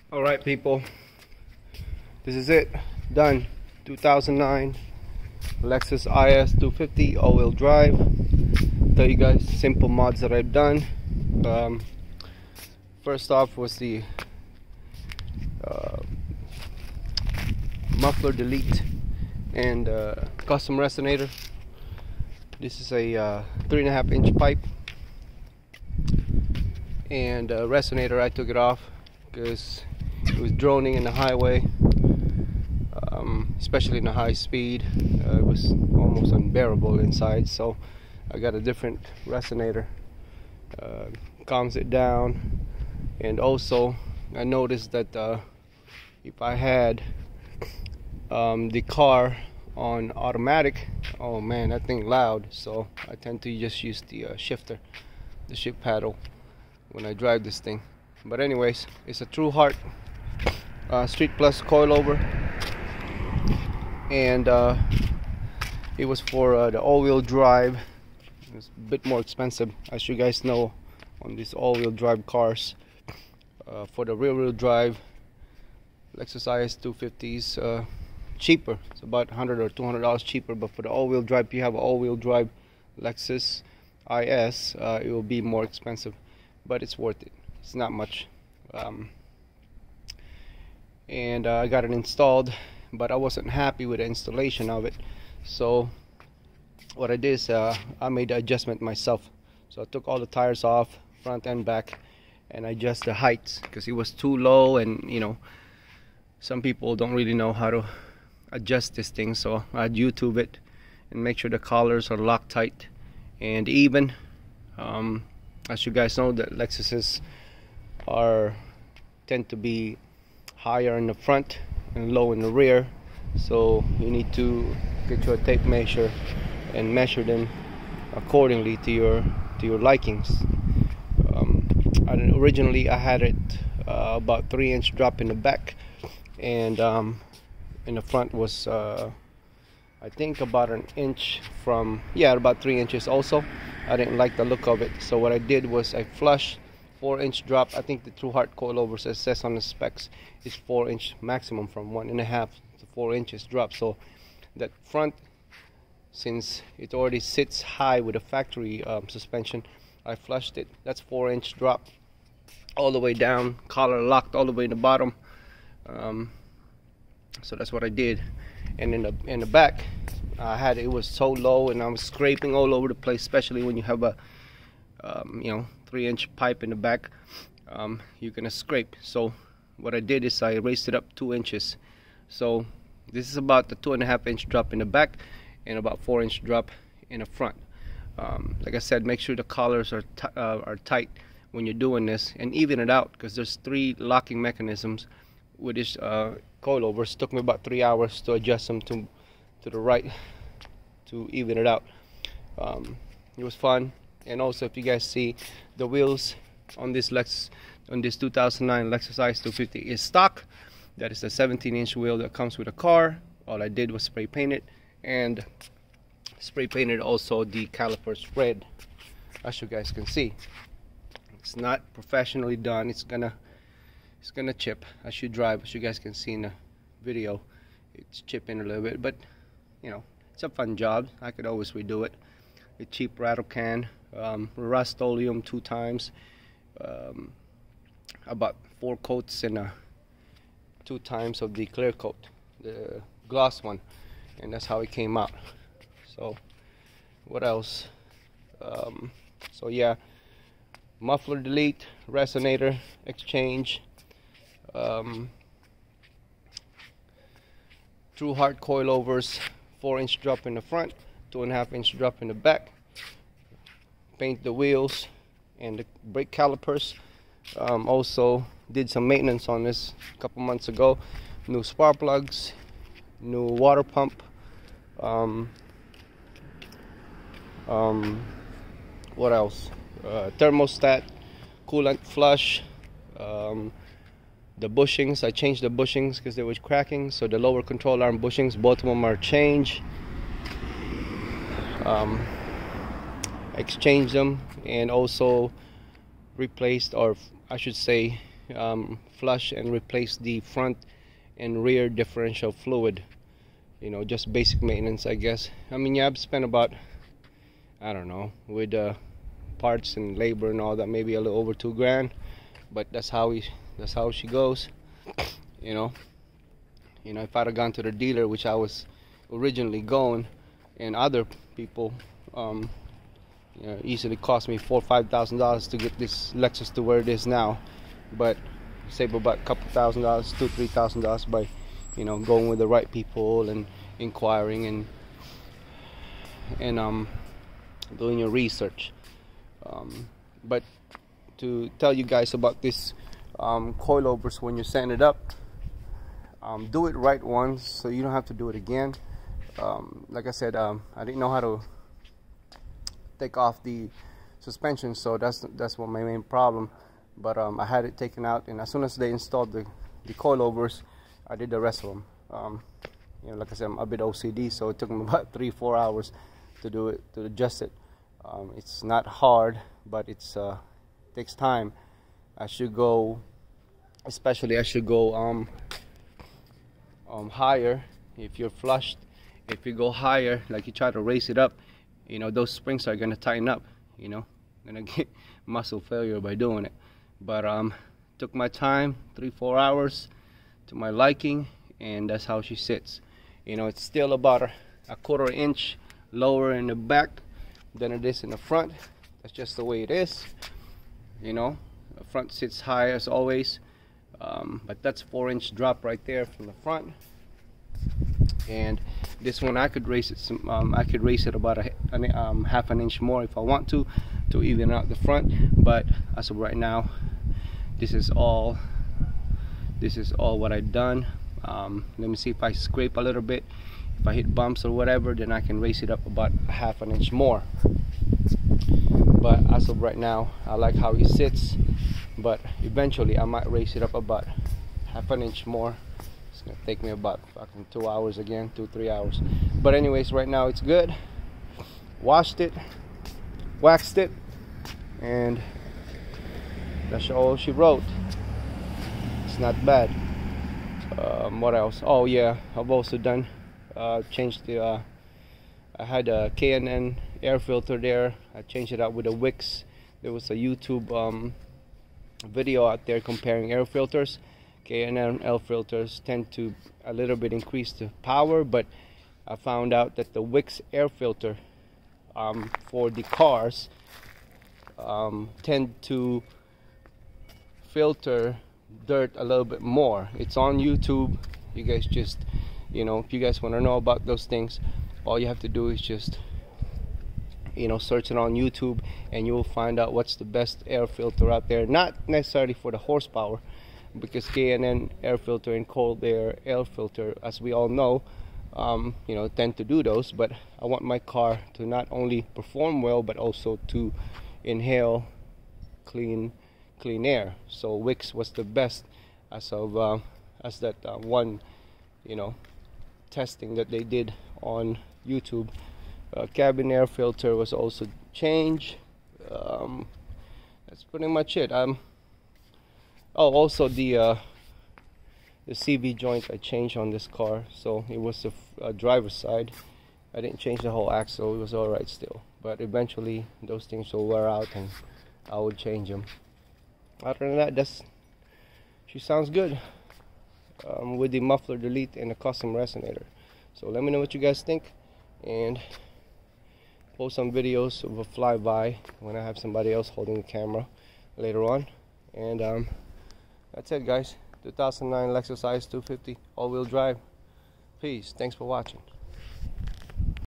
Alright people, this is it, done. 2009 Lexus IS250 all-wheel drive. Tell you guys simple mods that I've done. First off was the Muffler Delete and custom resonator. This is a 3.5 inch pipe, and resonator I took it off because it was droning in the highway, especially in the high speed. It was almost unbearable inside, so I got a different resonator. Calms it down. And also I noticed that if I had the car on automatic, oh man, that thing loud, so I tend to just use the shifter, the shift paddle, when I drive this thing. But anyways, it's a Truhart Street Plus coilover, and it was for the all-wheel drive. It's a bit more expensive, as you guys know, on these all-wheel drive cars. For the rear-wheel drive, Lexus IS250s cheaper. It's about $100 or $200 cheaper. But for the all-wheel drive, if you have an all-wheel drive Lexus IS, it will be more expensive, but it's worth it. It's not much. And I got it installed, but I wasn't happy with the installation of it. So what I did is I made the adjustment myself. So I took all the tires off, front and back, and I adjust the heights because it was too low, and you know, some people don't really know how to adjust this thing. So I'd YouTube it and make sure the collars are locked tight and even. As you guys know, the Lexuses tend to be higher in the front and low in the rear, so you need to get your tape measure and measure them accordingly to your likings. Originally I had it about 3-inch drop in the back, and in the front was I think about an inch from, yeah, about 3 inches also. I didn't like the look of it, so what I did was I flushed 4-inch drop. I think the Truhart coilovers, as says on the specs, is 4-inch maximum, from 1.5 to 4 inches drop. So that front, since it already sits high with a factory suspension, I flushed it. That's 4-inch drop all the way down, collar locked all the way in the bottom. So that's what I did. And in the back, it was so low, and I was scraping all over the place, especially when you have a 3-inch pipe in the back. You're gonna scrape. So what I did is I raised it up 2 inches. So this is about the 2.5-inch drop in the back and about 4-inch drop in the front. Like I said, make sure the collars are tight when you're doing this, and even it out, because there's 3 locking mechanisms with this coilovers. Took me about 3 hours to adjust them to the right to even it out. It was fun. And also, if you guys see, the wheels on this 2009 Lexus IS250 is stock. That is the 17-inch wheel that comes with the car. All I did was spray paint it, and spray painted also the calipers red, as you guys can see. It's not professionally done. It's gonna chip as you drive, as you guys can see in the video. It's chipping a little bit, but you know, it's a fun job. I could always redo it. A cheap rattle can, Rust-Oleum 2 times, about 4 coats and 2 times of the clear coat, the gloss one, and that's how it came out. So what else? So yeah, Muffler Delete, resonator exchange, Truhart coilovers, 4-inch drop in the front, 2.5-inch drop in the back. Paint the wheels and the brake calipers. Also did some maintenance on this a couple months ago. New spark plugs, new water pump. What else? Thermostat, Coolant Flushed. The bushings, I changed the bushings because they were cracking, so the lower control arm bushings, both of them are changed. Exchanged them, and also replaced, or I should say flush and replace the front and rear differential fluid. You know, just basic maintenance, I guess. I mean, yeah, I've spent about, I don't know, with parts and labor and all that, maybe a little over $2 grand, but that's how she goes. You know, if I'd have gone to the dealer, which I was originally going, and other people, you know, easily cost me $4,000 or $5,000 to get this Lexus to where it is now. But save about a couple $1,000, $2,000 to $3,000 by, you know, going with the right people and inquiring and doing your research. But to tell you guys about this coilovers, when you sand it up, do it right once so you don't have to do it again. Like I said, I didn't know how to take off the suspension, so that's what my main problem. But I had it taken out, and as soon as they installed the coilovers, I did the rest of them. You know, like I said, I'm a bit OCD, so it took me about 3-4 hours to do it, to adjust it. It's not hard, but it takes time. I should go higher if you're flushed. If you go higher, like you try to raise it up, you know, those springs are gonna tighten up. You know, gonna get muscle failure by doing it. But took my time, 3-4 hours to my liking, and that's how she sits. You know, it's still about a 1/4 inch lower in the back than it is in the front. That's just the way it is. You know, the front sits high as always, but that's 4-inch drop right there from the front. And this one, I could raise it I could raise it about half an inch more if I want to even out the front. But as of right now, this is all what I've done. Let me see if I scrape a little bit. If I hit bumps or whatever, then I can raise it up about half an inch more. But as of right now, I like how it sits, but eventually I might raise it up about half an inch more. It's gonna take me about fucking 2 hours again, 2-3 hours. But anyways, right now it's good. Washed it, waxed it, and that's all she wrote. It's not bad. What else? Oh yeah, I've also done changed the I had a K&N air filter there. I changed it out with a WIX. There was a YouTube video out there comparing air filters. K&N air filters tend to a little bit increase the power, but I found out that the WIX air filter for the cars tend to filter dirt a little bit more. It's on YouTube. You guys just, you know, if you guys want to know about those things, all you have to do is just, you know, search it on YouTube, and you will find out what's the best air filter out there. Not necessarily for the horsepower, because K&N air filter and cold air filter, as we all know, you know, tend to do those. But I want my car to not only perform well, but also to inhale clean air. So WIX was the best as of as that one, you know, testing that they did on YouTube. Cabin air filter was also changed. That's pretty much it. Oh, also the CV joint I changed on this car. So it was the driver's side. I didn't change the whole axle. It was all right still. But eventually those things will wear out, and I would change them. Other than that, she sounds good with the Muffler Delete and the custom Resonator. So let me know what you guys think, and post some videos of a flyby when I have somebody else holding the camera later on. And that's it, guys. 2009 Lexus IS250 all-wheel drive. Peace. Thanks for watching.